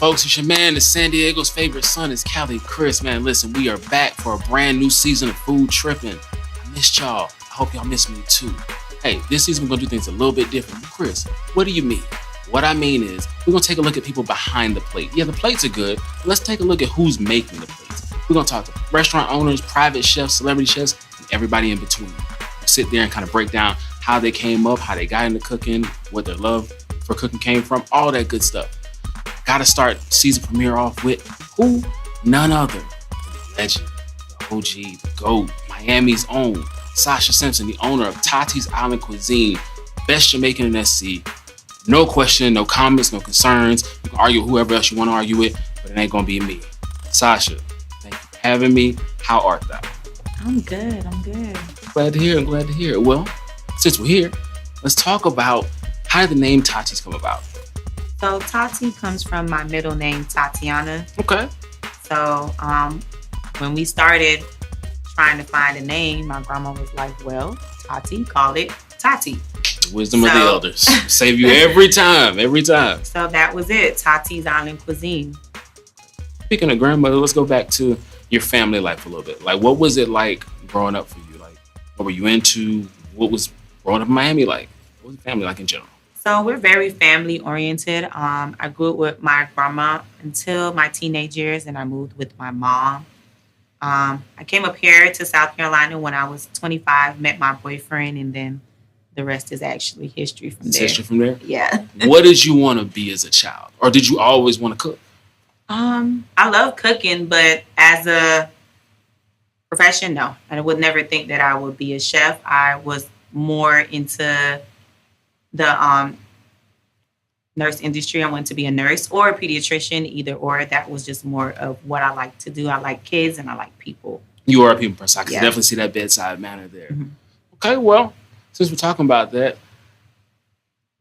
folks? It's your man, the San Diego's favorite son is Cali, Chris. Man, listen, we are back for a brand new season of Food Trippin'. I missed y'all. I hope y'all miss me too. Hey, this season we're going to do things a little bit different. But Chris, what do you mean? What I mean is we're going to take a look at people behind the plate. Yeah, the plates are good, but let's take a look at who's making the plates. We're going to talk to restaurant owners, private chefs, celebrity chefs, and everybody in between. We'll sit there and kind of break down how they came up, how they got into cooking, what their love for cooking came from, all that good stuff. Gotta start season premiere off with who? None other than the legend, the OG, the GOAT, Miami's own, Sasha Simpson, the owner of Tati's Island Cuisine, best Jamaican in SC. No question, no comments, no concerns. You can argue with whoever else you want to argue with, but it ain't gonna be me. Sasha, thank you for having me. How art thou? I'm good. Glad to hear it. Well, since we're here, let's talk about how did the name Tati's come about? So Tati comes from my middle name, Tatiana. Okay. So when we started trying to find a name, my grandma was like, well, Tati, call it Tati. Wisdom of the elders. Save you every time. So that was it, Tati's Island Cuisine. Speaking of grandmother, let's go back to your family life a little bit. Like, what was it like growing up for you? Like, what were you into? What was growing up in Miami like? What was the family like in general? So we're very family oriented. I grew up with my grandma until my teenage years, and I moved with my mom. I came up here to South Carolina when I was 25, met my boyfriend, and then the rest is actually history from there. History from there? Yeah. What did you want to be as a child? Or did you always want to cook? I love cooking, but as a profession, no. I would never think that I would be a chef. I was more into the nurse industry. I wanted to be a nurse or a pediatrician, either or. That was just more of what I like to do. I like kids and I like people. You are a people person. I can definitely see that bedside manner there. Mm-hmm. Okay, well, since we're talking about that,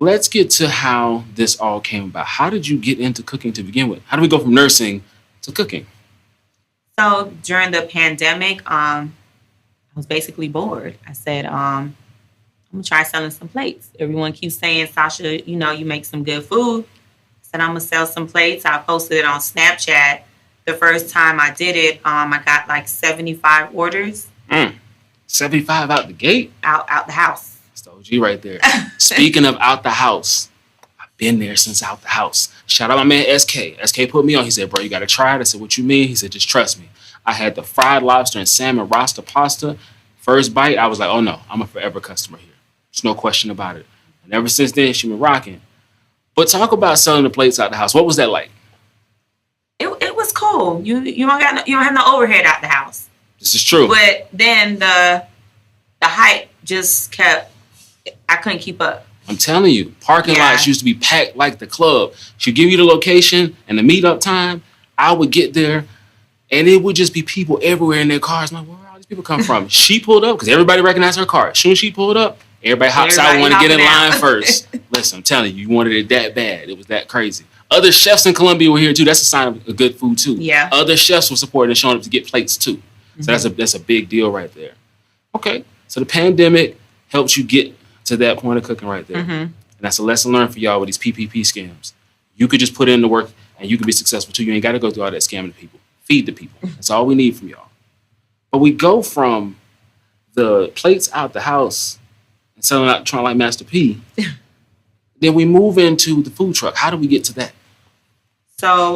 let's get to how this all came about. How did you get into cooking to begin with? How do we go from nursing to cooking? So during the pandemic, I was basically bored. I said, I'm going to try selling some plates. Everyone keeps saying, Sasha, you make some good food. I said, I'm going to sell some plates. I posted it on Snapchat. The first time I did it, I got like 75 orders. 75 out the gate? Out the house. That's the OG right there. Speaking of out the house, I've been there since out the house. Shout out my man SK. SK put me on. He said, bro, you got to try it. I said, what you mean? He said, just trust me. I had the fried lobster and salmon rasta pasta. First bite, I was like, oh no, I'm a forever customer here. There's no question about it. And ever since then, she been rocking. But talk about selling the plates out the house. What was that like? It was cool. You don't have no overhead out the house. This is true. But then the hype just kept. I couldn't keep up. I'm telling you, parking lots used to be packed like the club. She'd give you the location and the meetup time. I would get there, and it would just be people everywhere in their cars. I'm like, where all these people come from? She pulled up because everybody recognized her car. As soon as she pulled up, everybody hops out and want to get in line first. Listen, I'm telling you, you wanted it that bad. It was that crazy. Other chefs in Columbia were here too. That's a sign of good food too. Yeah. Other chefs were supporting and showing up to get plates too. So that's a big deal right there. Okay, so the pandemic helped you get to that point of cooking right there. And that's a lesson learned for y'all with these PPP scams. You could just put in the work and you can be successful too. You ain't got to go through all that scamming the people. Feed the people. That's all we need from y'all. But we go from the plates out the house and selling out trying like Master P. Then we move into the food truck. How do we get to that? So,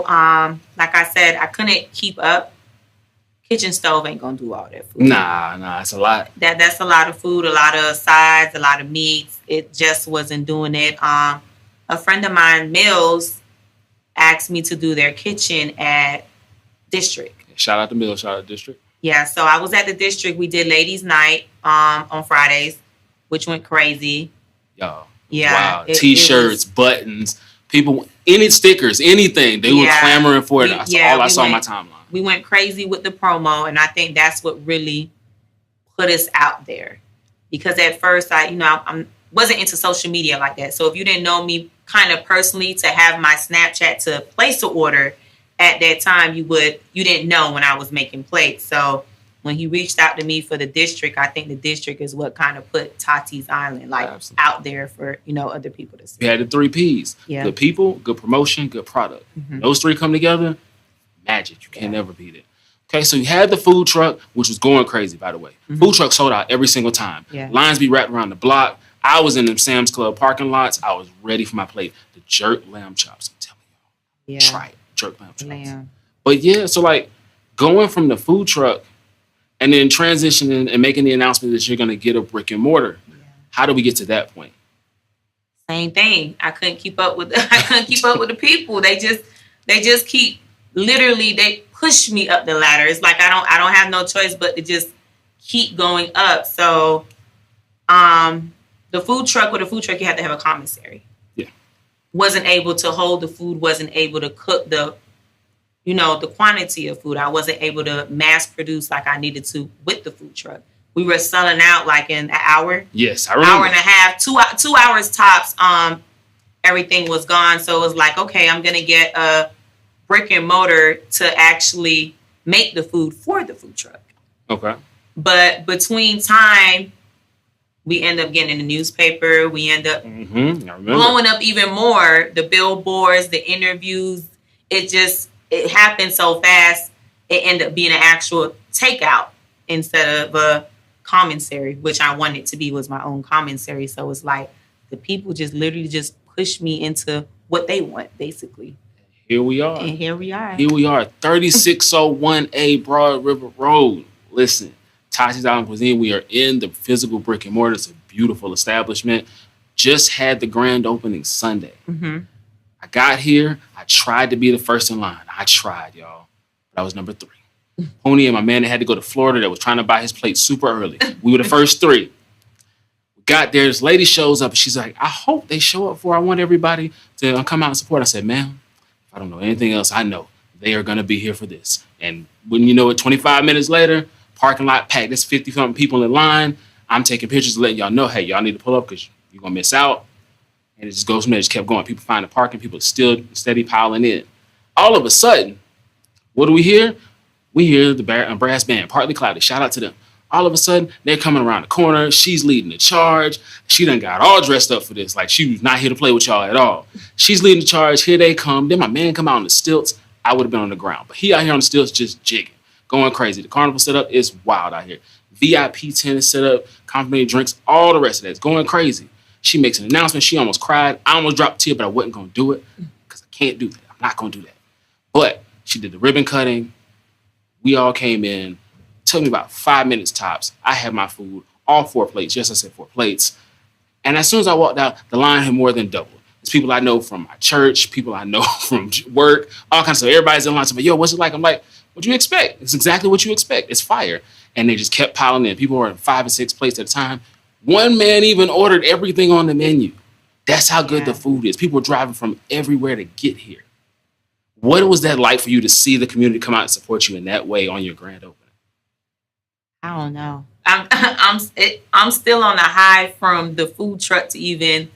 like I said, I couldn't keep up. Kitchen stove ain't gonna do all that food. Nah, it's a lot. That's a lot of food, a lot of sides, a lot of meats. It just wasn't doing it. A friend of mine, Mills, asked me to do their kitchen at District. Shout out to Mills, shout out to District. Yeah, so I was at the District. We did Ladies' Night on Fridays, which went crazy. Y'all. Yeah. Wow. T-shirts, buttons, people, any stickers, anything. They were clamoring for it. That's all I saw on my timeline. We went crazy with the promo, and I think that's what really put us out there. Because at first, I wasn't into social media like that. So if you didn't know me kind of personally, to have my Snapchat to place an order at that time, you didn't know when I was making plates. So when he reached out to me for the district, I think the district is what kind of put Tati's Island out there for, other people to see. We had the 3 P's. Yeah. Good people, good promotion, good product. Mm-hmm. Those 3 come together, magic. You can't never beat it. Okay, so you had the food truck, which was going crazy, by the way. Mm-hmm. Food truck sold out every single time. Yeah. Lines be wrapped around the block. I was in them Sam's Club parking lots. I was ready for my plate. The jerk lamb chops, I'm telling y'all. Yeah. Try it. Jerk lamb chops. But yeah, so like going from the food truck and then transitioning and making the announcement that you're going to get a brick and mortar. Yeah. How do we get to that point? Same thing. I couldn't keep up with the people. They just keep literally they push me up the ladder. It's like I don't have no choice but to just keep going up. So the food truck, you have to have a commissary. Yeah. Wasn't able to hold the food, wasn't able to cook the quantity of food. I wasn't able to mass produce like I needed to with the food truck. We were selling out like in an hour. Yes, I remember. Hour and a half, 2 hours tops. Everything was gone. So it was like, okay, I'm going to get a brick and mortar to actually make the food for the food truck. Okay. But between time, we end up getting in the newspaper. We end up blowing up even more. The billboards, the interviews. It happened so fast. It ended up being an actual takeout instead of a commissary, which I wanted to be was my own commissary. So it's like the people just literally just push me into what they want, basically. Here we are. And here we are. 3601A Broad River Road. Listen, Tati's Island Cuisine. We are in the physical brick and mortar. It's a beautiful establishment. Just had the grand opening Sunday. Mm-hmm. I got here. I tried to be the first in line. I tried, y'all. But I was number 3. Pony and my man that had to go to Florida that was trying to buy his plate super early. We were the first 3. Got there. This lady shows up and she's like, I hope they show up I want everybody to come out and support. I said, ma'am, if I don't know anything else, I know they are going to be here for this. And when you know it, 25 minutes later, parking lot packed. There's 50-something people in line. I'm taking pictures letting y'all know, hey, y'all need to pull up because you're going to miss out. And it just goes from there. It just kept going. People find the parking. People still steady piling in. All of a sudden, what do we hear? We hear the brass band, Partly Cloudy. Shout out to them. All of a sudden, they're coming around the corner. She's leading the charge. She done got all dressed up for this. Like, she was not here to play with y'all at all. She's leading the charge. Here they come. Then my man come out on the stilts. I would have been on the ground. But he out here on the stilts just jigging, going crazy. The carnival setup is wild out here. VIP tent is set up, complimentary drinks, all the rest of that. It's going crazy. She makes an announcement. She almost cried. I almost dropped a tear, but I wasn't going to do it because I can't do that. I'm not going to do that. But she did the ribbon cutting. We all came in. Took me about 5 minutes tops. I had my food, all 4 plates. Yes, I said 4 plates. And as soon as I walked out, the line had more than doubled. It's people I know from my church, people I know from work, all kinds of stuff. Everybody's in line. So, yo, what's it like? I'm like, what do you expect? It's exactly what you expect. It's fire. And they just kept piling in. People were in 5 and 6 plates at a time. One man even ordered everything on the menu. That's how good the food is. People were driving from everywhere to get here. What was that like for you to see the community come out and support you in that way on your grand opening? I don't know. I'm still on the high from the food truck to even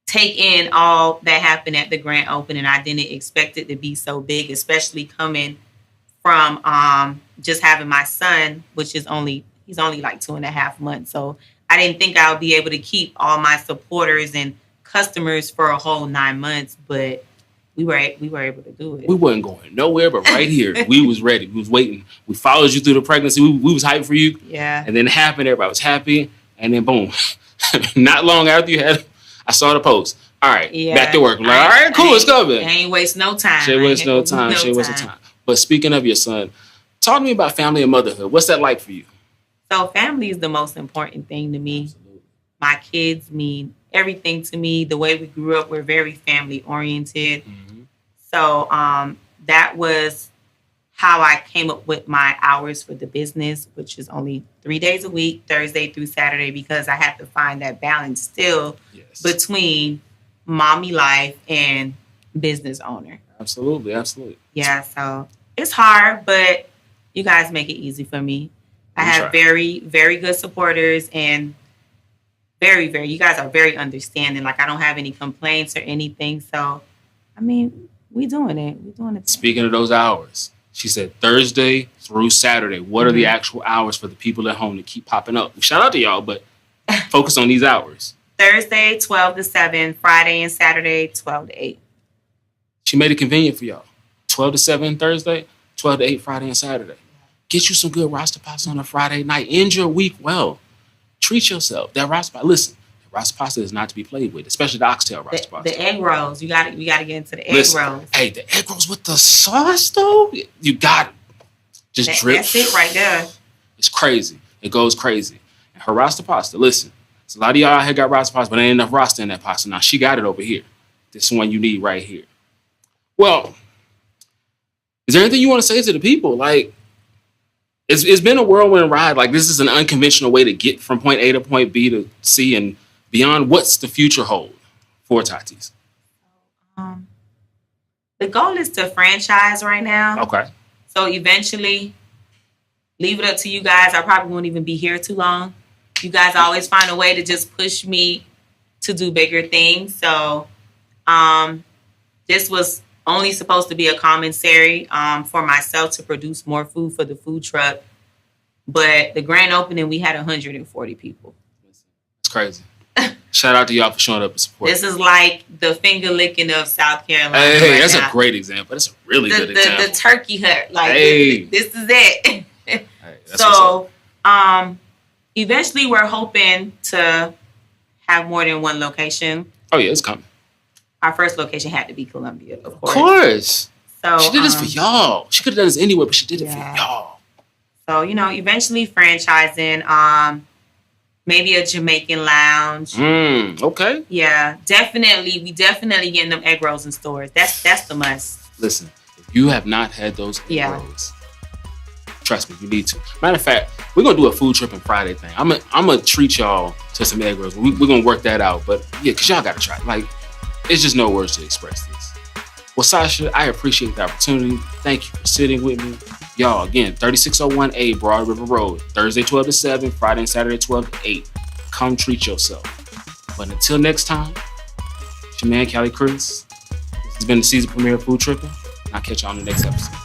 take in all that happened at the grand opening. I didn't expect it to be so big, especially coming from just having my son, which is he's only like 2.5 months. So I didn't think I would be able to keep all my supporters and customers for a whole 9 months, but we were able to do it. We wasn't going nowhere, but right here, we was ready. We was waiting. We followed you through the pregnancy. We was hyped for you. Yeah. And then it happened. Everybody was happy. And then boom. Not long after I saw the post. All right, back to work. I'm like, all right, cool, it's coming. Ain't waste no time. She waste no time. But speaking of your son, talk to me about family and motherhood. What's that like for you? So family is the most important thing to me. Absolutely. My kids mean everything to me. The way we grew up, we're very family oriented. Mm-hmm. So that was how I came up with my hours for the business, which is only 3 days a week, Thursday through Saturday, because I had to find that balance still between mommy life and business owner. Absolutely. Yeah, so it's hard, but you guys make it easy for me. I have very, very good supporters and you guys are very understanding. Like, I don't have any complaints or anything. So, I mean, we doing it. Speaking of those hours, She said Thursday through Saturday. What are the actual hours for the people at home to keep popping up? Shout out to y'all, but focus on these hours. Thursday, 12 to 7. Friday and Saturday, 12 to 8. She made it convenient for y'all. 12 to 7 Thursday, 12 to 8 Friday and Saturday. Get you some good roster pasta on a Friday night. End your week well. Treat yourself. That roster pasta, listen, roster pasta is not to be played with, especially the oxtail roster pasta. The egg rolls. We got to get into the egg rolls. Hey, the egg rolls with the sauce, though? You got it. Just drip. That's it right there. It's crazy. It goes crazy. And her roster pasta, listen, a lot of y'all out here got roster pasta, but there ain't enough roster in that pasta. Now, she got it over here. This one you need right here. Well, is there anything you want to say to the people? Like, it's been a whirlwind ride. Like, this is an unconventional way to get from point A to point B to C and beyond. What's the future hold for Tati's? The goal is to franchise right now. Okay. So eventually, leave it up to you guys. I probably won't even be here too long. You guys always find a way to just push me to do bigger things. So this was only supposed to be a commissary for myself to produce more food for the food truck. But the grand opening, we had 140 people. It's crazy. Shout out to y'all for showing up and supporting. This is like the finger licking of South Carolina. Hey, that's a great example. That's a really good example. The turkey hut. Like, this is it. Hey, so eventually we're hoping to have more than one location. Oh, yeah, it's coming. Our first location had to be Columbia, of course. Of course. So she did this for y'all. She could have done this anywhere, but she did it for y'all. So, eventually franchising, maybe a Jamaican lounge. Okay. Yeah, definitely. We definitely getting them egg rolls in stores. That's the must. Listen, if you have not had those egg rolls, trust me, you need to. Matter of fact, we're going to do a food Trippin Friday thing. I'm gonna treat y'all to some egg rolls. We're going to work that out. But yeah, because y'all got to try it. Like, it's just no words to express this. Well, Sasha, I appreciate the opportunity. Thank you for sitting with me. Y'all, again, 3601A Broad River Road, Thursday 12 to 7, Friday and Saturday 12 to 8. Come treat yourself. But until next time, it's your man, Cali Chris. This has been the season premiere of Food Trippin'. I'll catch y'all on the next episode.